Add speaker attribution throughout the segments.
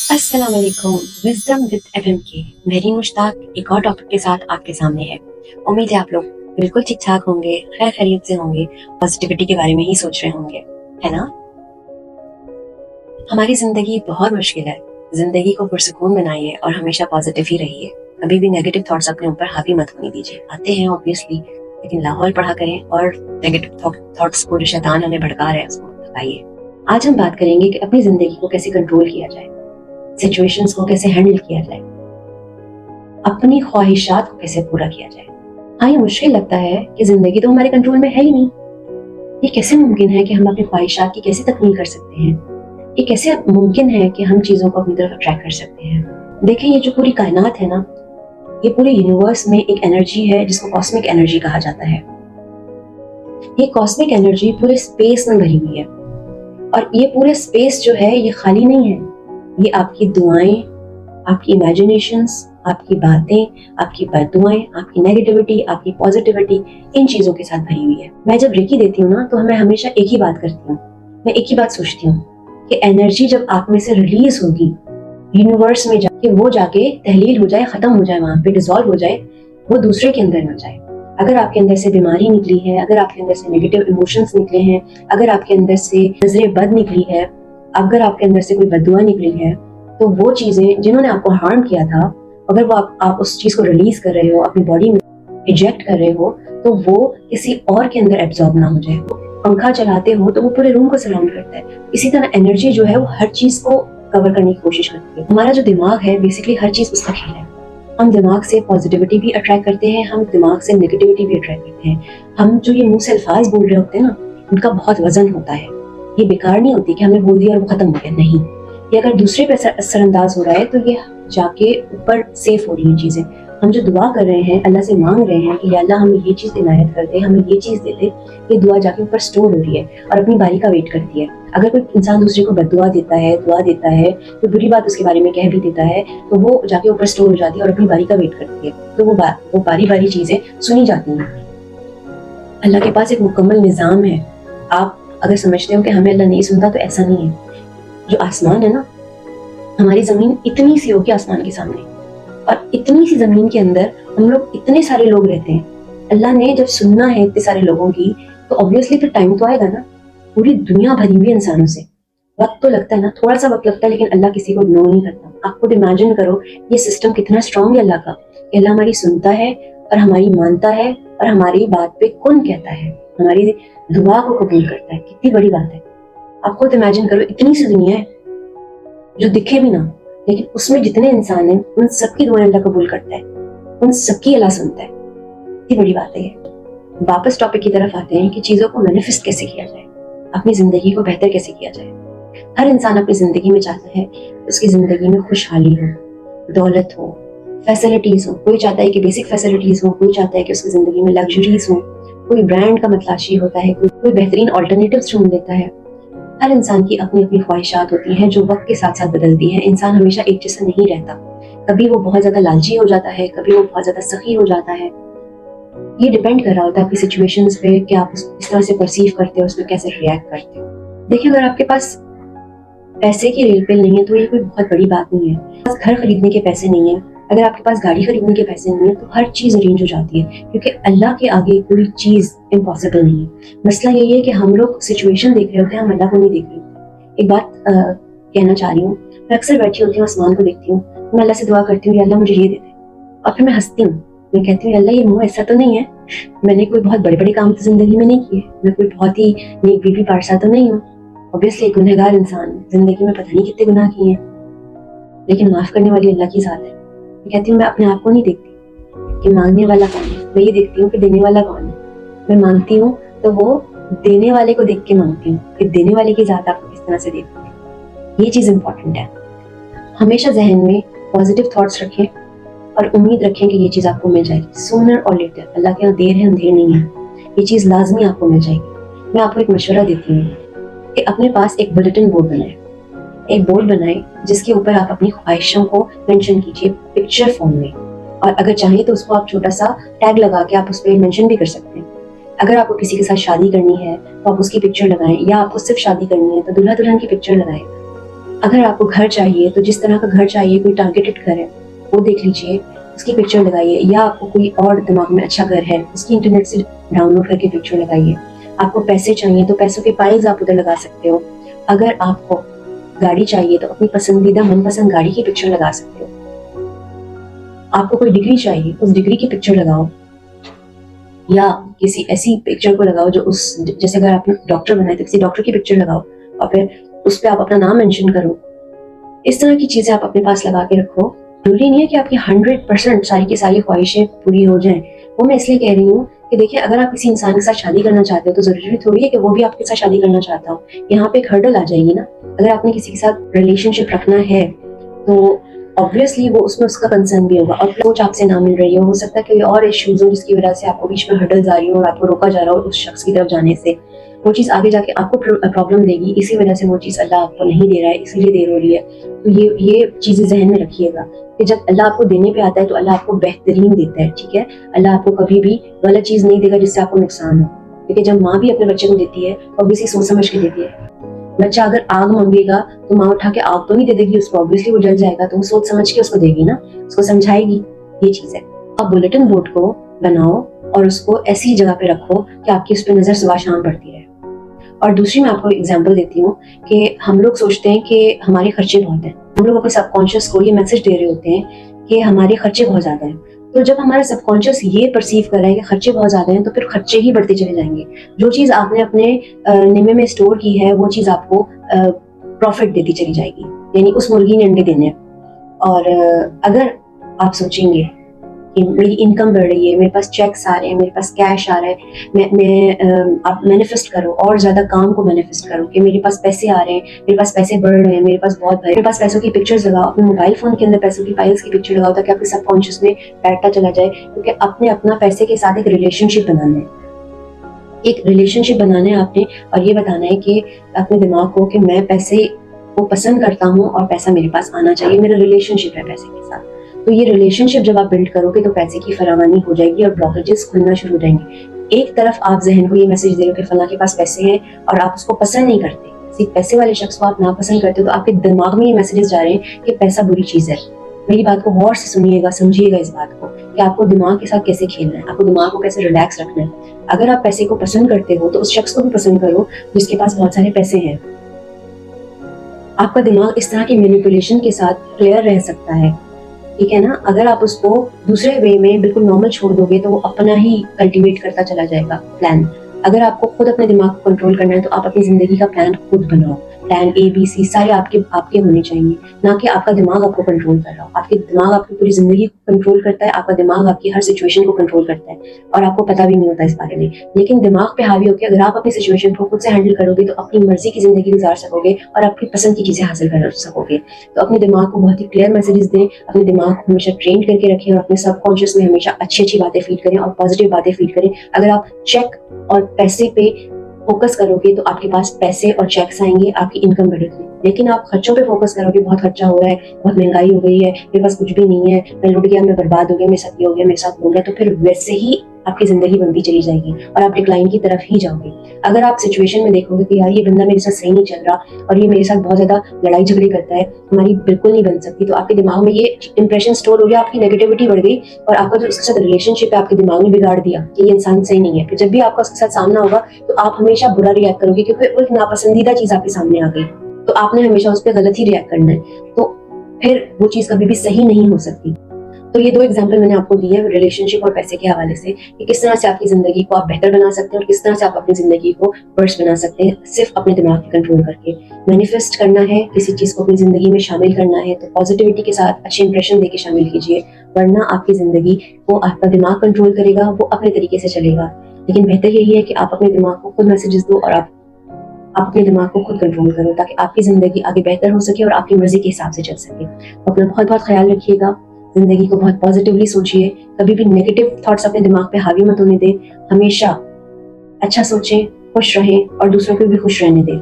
Speaker 1: अस्सलाम वालेकुम। Wisdom with FM के मेहरीन मुश्ताक एक और टॉपिक के साथ आपके सामने है। उम्मीद है आप लोग बिल्कुल ठीक ठाक होंगे, खैर खैरियत से होंगे, पॉजिटिविटी के बारे में ही सोच रहे होंगे, है ना। हमारी जिंदगी बहुत मुश्किल है। जिंदगी को पुरसुकून बनाइए और हमेशा पॉजिटिव ही रहिए। कभी भी नेगेटिव थॉट्स अपने ऊपर हावी मत होने दीजिए। आते हैं ऑब्वियसली, लेकिन लाहौल पढ़ा करें और नेगेटिव थॉट्स को जो शैतान हमें भड़का रहा है उसको भगाइए। आज हम बात करेंगे कि अपनी जिंदगी को कैसे कंट्रोल किया जाए, सिचुएशंस को कैसे हैंडल किया जाए, अपनी ख्वाहिशात को कैसे पूरा किया जाए। हाँ, ये मुश्किल लगता है कि जिंदगी तो हमारे कंट्रोल में है ही नहीं। ये कैसे मुमकिन है कि हम अपनी ख्वाहिशात की कैसे तकमील कर सकते हैं? ये कैसे मुमकिन है कि हम चीजों को अपनी तरफ अट्रैक्ट कर सकते हैं? देखें, ये जो पूरी कायनात है ना, ये पूरे यूनिवर्स में एक एनर्जी है जिसको कॉस्मिक एनर्जी कहा जाता है। ये कॉस्मिक एनर्जी पूरे स्पेस में भरी हुई है और ये पूरे स्पेस जो है ये खाली नहीं है। ये आपकी दुआएं, आपकी इमेजिनेशंस, आपकी बातें, आपकी बददुआएं, आपकी नेगेटिविटी, आपकी पॉजिटिविटी, इन चीजों के साथ भरी हुई है। मैं जब रेकी देती हूँ ना, तो मैं हमेशा एक ही बात करती हूँ, मैं एक ही बात सोचती हूँ कि एनर्जी जब आप में से रिलीज होगी यूनिवर्स में जाके, वो जाके तहलील हो जाए, खत्म हो जाए, वहां पे डिसॉल्व हो जाए, वो दूसरे के अंदर ना जाए। अगर आपके अंदर से बीमारी निकली है, अगर आपके अंदर से नेगेटिव इमोशंस निकले हैं, अगर आपके अंदर से नजरें बद निकली है, अगर आपके अंदर से कोई बददुआ निकली है, तो वो चीजें जिन्होंने आपको हार्म किया था, अगर वो आप उस चीज को रिलीज कर रहे हो, अपनी बॉडी में इजेक्ट कर रहे हो, तो वो किसी और के अंदर एब्जॉर्ब ना हो जाए। पंखा चलाते हो तो वो पूरे रूम को सराउंड करता है। इसी तरह एनर्जी जो है वो हर चीज को कवर करने की कोशिश करती है। हमारा जो दिमाग है बेसिकली हर चीज उसका खेल है। हम दिमाग से पॉजिटिविटी भी अट्रैक्ट करते हैं, हम दिमाग से नेगेटिविटी भी अट्रैक्ट करते हैं। हम जो ये मुंह से अल्फाज बोल रहे होते हैं ना, उनका बहुत वजन होता है। ये बेकार नहीं होती कि हमने बोल दिया और वो खत्म हो गया, नहीं। ये अगर दूसरे पे असरअंदाज हो रहा है तो ये जाके ऊपर सेफ हो रही है चीजें। हम जो दुआ कर रहे हैं, अल्लाह से मांग रहे हैं कि अल्लाह हमें ये चीज इनायत कर दे, हमें ये चीज दे दे, ये दुआ जाके ऊपर स्टोर हो रही है और अपनी बारी का वेट करती है। अगर कोई इंसान दूसरे को बददुआ देता है, दुआ देता है, तो बुरी बात उसके बारे में कह भी देता है, तो वो जाके ऊपर स्टोर हो जाती है और अपनी बारी का वेट करती है। तो वो बारी बारी चीजें सुनी जाती हैं। अल्लाह के पास एक मुकम्मल निज़ाम है। आप अगर समझते हो कि हमें अल्लाह नहीं सुनता, तो ऐसा नहीं है। जो आसमान है ना, हमारी जमीन इतनी सी होगी आसमान के सामने, और इतनी सी जमीन के अंदर हम लोग इतने सारे लोग रहते हैं। अल्लाह ने जब सुनना है इतने सारे लोगों की, तो ऑब्वियसली फिर टाइम तो आएगा ना। पूरी दुनिया भरी हुई इंसानों से वक्त तो लगता है ना, थोड़ा सा वक्त लगता है, लेकिन अल्लाह किसी को इग्नोर नहीं करता। आप खुद इमेजिन करो, ये सिस्टम कितना स्ट्रांग है अल्लाह का, कि अल्लाह हमारी सुनता है और हमारी मानता है और हमारी बात पे कुन कहता है, हमारी दुआ को कबूल करता है। कितनी बड़ी बात है। आप खुद इमेजिन करो, इतनी सी दुनिया है जो दिखे भी ना, लेकिन उसमें जितने इंसान हैं उन सबकी दुआएं अल्लाह कबूल करता है, उन सबकी अल्लाह सुनता है। इतनी बड़ी बात है ये। वापस टॉपिक की तरफ आते हैं कि चीजों को मैनिफेस्ट कैसे किया जाए, अपनी जिंदगी को बेहतर कैसे किया जाए। हर इंसान अपनी जिंदगी में चाहता है उसकी जिंदगी में खुशहाली हो, दौलत हो, फैसिलिटीज हो। कोई चाहता है कि बेसिक फैसिलिटीज हो, कोई चाहता है कि उसकी जिंदगी में लग्जरीज हो, कोई ब्रांड का मतलाशी होता है, कोई बेहतरीन ऑल्टरनेटिव्स ढूंढ लेता है। हर इंसान की अपनी अपनी ख्वाहिशात होती हैं जो वक्त के साथ साथ बदलती हैं। इंसान हमेशा एक जैसा नहीं रहता। कभी वो बहुत ज्यादा लालची हो जाता है, कभी वो बहुत ज्यादा सखी हो जाता है। ये डिपेंड कर रहा होता है आपकी सिचुएशंस पे कि आप इस तरह से परसीव करते हो, उस पर कैसे रिएक्ट करते हो। देखिए, अगर आपके पास पैसे की रेलपेल नहीं है तो ये कोई बहुत बड़ी बात नहीं है। घर खरीदने के पैसे नहीं है, अगर आपके पास गाड़ी खरीदने के पैसे नहीं है, तो हर चीज अरेंज हो जाती है, क्योंकि अल्लाह के आगे कोई चीज इम्पॉसिबल नहीं है। मसला यही है कि हम लोग सिचुएशन देख रहे होते हैं, हम अल्लाह को नहीं देख रहे होते। एक बात कहना चाह रही हूँ, मैं अक्सर बैठी होती हूँ, आसमान को देखती हूँ, मैं अल्लाह से दुआ करती हूँ, अल्लाह मुझे ये दे दे, और फिर मैं हंसती हूँ। मैं कहती हूँ, अल्लाह ये मुँह ऐसा तो नहीं है, मैंने कोई बहुत बड़े बड़े काम तो जिंदगी में नहीं किए, मैं कोई बहुत ही नेक बीवी पारसा तो नहीं हूँ। ऑब्वियसली एक गुनहगार इंसान, जिंदगी में पता नहीं कितने गुनाह किए हैं, लेकिन माफ करने वाली अल्लाह की जात है। मैं कहती हूँ, मैं अपने आप को नहीं देखती कि मांगने वाला कौन है, मैं ये देखती हूँ कि देने वाला कौन है। मैं मांगती हूँ तो वो देने वाले को देख के मांगती हूँ कि देने वाले की जात आपको किस तरह से देती है। ये चीज इंपॉर्टेंट है। हमेशा जहन में पॉजिटिव थॉट्स रखें और उम्मीद रखें कि ये चीज आपको मिल जाएगी, सूनर और लेटर। अल्लाह के यहाँ देर है अंधेर नहीं है, ये चीज लाजमी आपको मिल जाएगी। मैं आपको एक मशवरा देती हूँ कि अपने पास एक बुलेटिन बोर्ड बनाए, एक बोर्ड बनाए जिसके ऊपर आप अपनी ख्वाहिशों को मेंशन कीजिए पिक्चर फॉर्म में, और अगर चाहें तो उसको आप छोटा सा टैग लगा के आप उस पर मेंशन भी कर सकते हैं। अगर आपको किसी के साथ शादी करनी है तो आप उसकी पिक्चर लगाएं, या आपको सिर्फ शादी करनी है तो दूल्हा दुल्हन की पिक्चर लगाएं। अगर आपको घर चाहिए तो जिस तरह का घर चाहिए, कोई टारगेटेड घर है वो देख लीजिए, उसकी पिक्चर लगाइए। या आपको कोई और दिमाग में अच्छा घर है, उसकी इंटरनेट से डाउनलोड करके पिक्चर लगाइए। आपको पैसे चाहिए तो पैसों के पाइल्स आप उधर लगा सकते हो। अगर आपको गाड़ी चाहिए तो अपनी पसंदीदा मनपसंद गाड़ी की पिक्चर लगा सकते हो। आपको कोई डिग्री चाहिए, उस डिग्री की पिक्चर लगाओ, या किसी ऐसी पिक्चर को लगाओ जो उस, जैसे अगर आपने डॉक्टर बनाए तो किसी डॉक्टर की पिक्चर लगाओ और फिर उस पर आप अपना नाम मेंशन करो। इस तरह की चीजें आप अपने पास लगा के रखो। जरूरी नहीं है कि आपकी 100% सारी की सारी ख्वाहिशें पूरी हो जाएं। वो मैं इसलिए कह रही हूँ कि देखिए, अगर आप किसी इंसान के साथ शादी करना चाहते हो तो जरूरी थोड़ी है कि वो भी आपके साथ शादी करना चाहता हो। यहाँ पे एक हर्डल आ जाएगी ना। अगर आपने किसी के साथ रिलेशनशिप रखना है तो ऑब्वियसली वो उसमें उसका कंसर्न भी होगा, और कुछ आपसे ना मिल रही हो सकता है कोई और इश्यूज हो जिसकी वजह से आपको बीच में हर्डल्स आ रही हो और आपको रोका जा रहा हो उस शख्स की तरफ जाने से। वो चीज आगे जाके आपको प्रॉब्लम देगी, इसी वजह से वो चीज अल्लाह आपको नहीं दे रहा है, इसीलिए देर हो रही है। तो ये चीजें जहन में रखिएगा कि जब अल्लाह आपको देने पे आता है तो अल्लाह आपको बेहतरीन देता है, ठीक है। अल्लाह आपको कभी भी गलत चीज नहीं देगा जिससे आपको नुकसान हो, क्योंकि जब माँ भी अपने बच्चे को देती है तो ऑब्वियसली सोच समझ के देती है। बच्चा अगर आग मांगेगा तो माँ उठा के आग तो नहीं दे देगी उसको, ऑब्वियसली वो जल जाएगा, तो वो सोच समझ के उसको देगी ना, उसको समझाएगी। ये चीज है। आप बुलेटिन बोर्ड को बनाओ और उसको ऐसी जगह पे रखो कि आपकी उस पर नजर सुबह शाम पड़ती रहे। और दूसरी मैं आपको एग्जांपल देती हूँ कि हम लोग सोचते हैं कि हमारे खर्चे बहुत हैं, हम लोग अपने सबकॉन्शियस को ये मैसेज दे रहे होते हैं कि हमारे खर्चे बहुत ज्यादा हैं। तो जब हमारा सबकॉन्शियस ये परसीव कर रहा है कि खर्चे बहुत ज्यादा हैं, तो फिर खर्चे ही बढ़ते चले जाएंगे। जो चीज आपने अपने निमे में स्टोर की है वो चीज आपको प्रॉफिट देती चली जाएगी, यानी उस मुर्गी ने अंडे देने। और अगर आप सोचेंगे कि मेरी इनकम बढ़ रही है, मेरे पास चेक्स आ रहे हैं, मेरे पास कैश आ रहा है, आप मैनिफेस्ट करो और ज्यादा काम को मैनिफेस्ट करो कि मेरे पास पैसे आ रहे हैं, मेरे पास पैसे बढ़ रहे हैं, मेरे पास बहुत, मेरे पास पैसों की पिक्चर्स लगाओ, अपने मोबाइल फोन के अंदर पैसों की फाइल्स की पिक्चर लगाओ ताकि आपके सबकॉन्शियस में बैठता चला जाए। क्योंकि आपने अपना पैसे के साथ एक रिलेशनशिप बनाना है, एक रिलेशनशिप बनाना है आपने, और ये बताना है कि अपने दिमाग को कि मैं पैसे को पसंद करता हूँ और पैसा मेरे पास आना चाहिए, मेरा रिलेशनशिप है पैसे के साथ। तो ये रिलेशनशिप जब आप बिल्ड करोगे तो पैसे की फरावानी हो जाएगी और ब्लॉकेजेस खुलना शुरू हो जाएंगे। एक तरफ आप जहन को ये मैसेज दे रहे हो कि फलां के पास पैसे हैं और आप उसको पसंद नहीं करते, किसी पैसे वाले शख्स को आप नापसंद करते हो, तो आपके दिमाग में ये मैसेजेस जा रहे हैं कि पैसा बुरी चीज है। मेरी बात को गौर से सुनिएगा, समझिएगा इस बात को कि आपको दिमाग के साथ कैसे खेलना है, आपको दिमाग को कैसे रिलैक्स रखना है। अगर आप पैसे को पसंद करते हो तो उस शख्स को भी पसंद करो जिसके पास बहुत सारे पैसे हैं। आपका दिमाग इस तरह की मैनिपुलेशन के साथ क्लियर रह सकता है, ठीक है ना। अगर आप उसको दूसरे वे में बिल्कुल नॉर्मल छोड़ दोगे तो वो अपना ही कल्टीवेट करता चला जाएगा प्लान। अगर आपको खुद अपने दिमाग को कंट्रोल करना है तो आप अपनी जिंदगी का प्लान खुद बनाओ। प्लान ABC सारे आपके होने चाहिए, ना कि आपका दिमाग आपको कंट्रोल कर रहा हो। आपके दिमाग आपकी पूरी जिंदगी को कंट्रोल करता है, आपका दिमाग आपकी हर सिचुएशन को कंट्रोल करता है और आपको पता भी नहीं होता इस बारे में। लेकिन दिमाग पे हावी होकर अगर आप अपनी सिचुएशन को खुद से हैंडल करोगे तो अपनी मर्जी की जिंदगी गुजार सकोगे और आपकी पसंद की चीजें हासिल कर सकोगे। तो अपने दिमाग को बहुत ही क्लियर मैसेजेस दें, अपने दिमाग को हमेशा ट्रेन करके रखें और अपने सबकॉन्शियस में हमेशा अच्छी अच्छी बातें फीड करें और पॉजिटिव बातें फीड करें। अगर आप चेक और पैसे पे फोकस करोगे तो आपके पास पैसे और चेक्स आएंगे, आपकी इनकम बढ़ेगी। लेकिन आप खर्चों पे फोकस करोगे, बहुत खर्चा हो रहा है, बहुत महंगाई हो गई है, मेरे पास कुछ भी नहीं है, मैं लुट गया, मैं बर्बाद हो गया, मेरे साथ ये हो गया, मेरे साथ हो गया, तो फिर वैसे ही आपकी जिंदगी बनती चली जाएगी और आप डिक्लाइन की तरफ ही जाओगे। अगर आप सिचुएशन में देखोगे कि यार ये बंदा मेरे साथ सही नहीं चल रहा और ये मेरे साथ बहुत ज्यादा लड़ाई झगड़े करता है, हमारी बिल्कुल नहीं बन सकती, तो आपके दिमाग में ये इंप्रेशन स्टोर हो गया, आपकी नेगेटिविटी बढ़ गई और आपका जो उसके साथ रिलेशनशिप है आपके दिमाग में बिगाड़ दिया कि ये इंसान सही नहीं है। फिर जब भी आपका उसके साथ सामना होगा तो आप हमेशा बुरा रिएक्ट करोगे क्योंकि एक नापसंदीदा चीज आपके सामने आ गई, तो आपने हमेशा उस पर गलत ही रिएक्ट करना है, तो फिर वो चीज कभी भी सही नहीं हो सकती। तो ये 2 एग्जाम्पल मैंने आपको दिए हैं रिलेशनशिप और पैसे के हवाले से कि किस तरह से आपकी जिंदगी को आप बेहतर बना सकते हैं और किस तरह से आप अपनी जिंदगी को वर्स बना सकते हैं सिर्फ अपने दिमाग को कंट्रोल करके। मैनिफेस्ट करना है, किसी चीज को अपनी जिंदगी में शामिल करना है तो पॉजिटिविटी के साथ अच्छे इंप्रेशन देके शामिल कीजिए, वरना आपकी जिंदगी को आपका दिमाग कंट्रोल करेगा, वो अपने तरीके से चलेगा। लेकिन बेहतर यही है कि आप अपने दिमाग को खुद मैसेजेस दो और आप अपने दिमाग को खुद कंट्रोल करो ताकि आपकी जिंदगी आगे बेहतर हो सके और आपकी मर्जी के हिसाब से चल सके। अपना बहुत बहुत ख्याल रखिएगा, जिंदगी को बहुत पॉजिटिवली सोचिए, कभी भी नेगेटिव थॉट्स अपने दिमाग पे हावी मत होने दें, हमेशा अच्छा सोचें, खुश रहें और दूसरों को भी खुश रहने दें।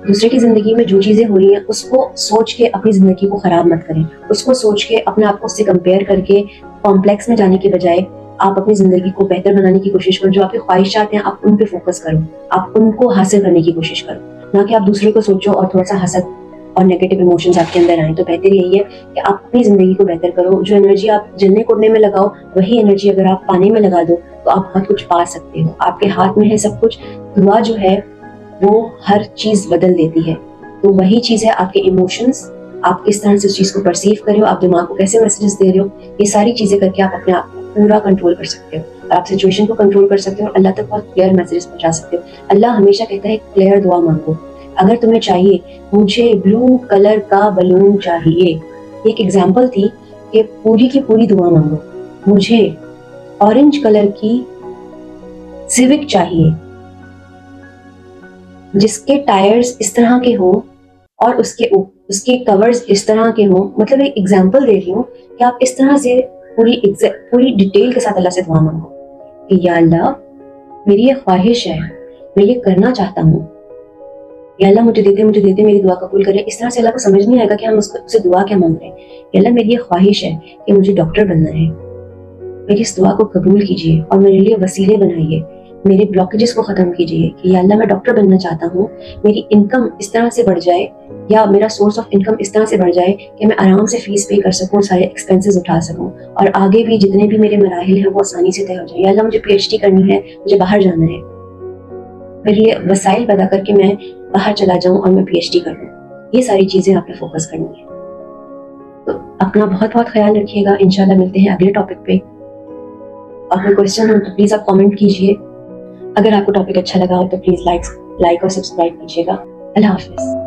Speaker 1: दूसरे की जिंदगी में जो चीजें हो रही हैं उसको सोच के अपनी जिंदगी को खराब मत करें, उसको सोच के अपने आप को उससे कंपेयर करके कॉम्प्लेक्स में जाने के बजाय आप अपनी जिंदगी को बेहतर बनाने की कोशिश करो। जो आपकी ख्वाहिशात हैं आप उन पे फोकस करो, आप उनको हासिल करने की कोशिश करो, ना कि आप दूसरे को सोचो और थोड़ा सा हसद और नेगेटिव इमोशंस आपके अंदर आए, तो बेहतर यही है कि आप अपनी ज़िंदगी को बेहतर करो। जो एनर्जी आप जलने कूदने में लगाओ, वही एनर्जी अगर आप पाने में लगा दो तो आप बहुत कुछ पा सकते हो। आपके हाथ में है सब कुछ। दुआ जो है वो हर चीज़ बदल देती है। तो वही चीज़ है आपके इमोशंस, आप किस तरह से उस चीज़ को परसीव कर रहे हो, आप दिमाग को कैसे मैसेजेस दे रहे हो, ये सारी चीज़ें करके आप अपने आप को पूरा कंट्रोल कर सकते हो और आप सिचुएशन को कंट्रोल कर सकते हो और अल्लाह तक बहुत क्लियर मैसेजेस पहुंचा सकते हो। अल्लाह हमेशा कहता है क्लियर दुआ मांगो। अगर तुम्हें चाहिए मुझे ब्लू कलर का बलून चाहिए, एक एग्जाम्पल थी कि पूरी की पूरी दुआ मांगो। मुझे ऑरेंज कलर की सिविक चाहिए जिसके टायर्स इस तरह के हों और उसके कवर्स इस तरह के हों। मतलब एक एग्जाम्पल दे रही हूँ कि आप इस तरह से पूरी डिटेल के साथ अल्लाह से दुआ मांगो कि या अल्लाह मेरी ये ख्वाहिश है, मैं ये करना चाहता हूँ, या अल्लाह मुझे देते मेरी दुआ कबूल करे। इस तरह से अल्लाह को समझ नहीं आएगा कि हम उससे दुआ क्या मांग रहे हैं। या अल्लाह मेरी ये ख्वाहिश है कि मुझे डॉक्टर बनना है, मेरी इस दुआ को कबूल कीजिए और मेरे लिए वसीले बनाइए, मेरे ब्लॉकेजेस को ख़त्म कीजिए कि या अल्लाह मैं डॉक्टर बनना चाहता हूँ, मेरी इनकम इस तरह से बढ़ जाए या मेरा सोर्स ऑफ इनकम इस तरह से बढ़ जाए कि मैं आराम से फीस पे कर सकूँ, सारे एक्सपेंसेस उठा सकूँ और आगे भी जितने भी मेरे मराहिल हैं वो आसानी से तय हो जाए। या अल्लाह मुझे PhD करनी है, मुझे बाहर जाना है, मेरे लिए वसाइल पैदा करके मैं बाहर चला जाऊँ और मैं PhD कर लूँ। ये सारी चीज़ें आपने फोकस करनी है। तो अपना बहुत बहुत ख्याल रखिएगा। इंशाल्लाह मिलते हैं अगले टॉपिक पे। और कोई क्वेश्चन हो तो प्लीज़ आप कमेंट कीजिए। अगर आपको टॉपिक अच्छा लगा हो तो प्लीज़ लाइक और सब्सक्राइब कीजिएगा। अल्लाह हाफिज़।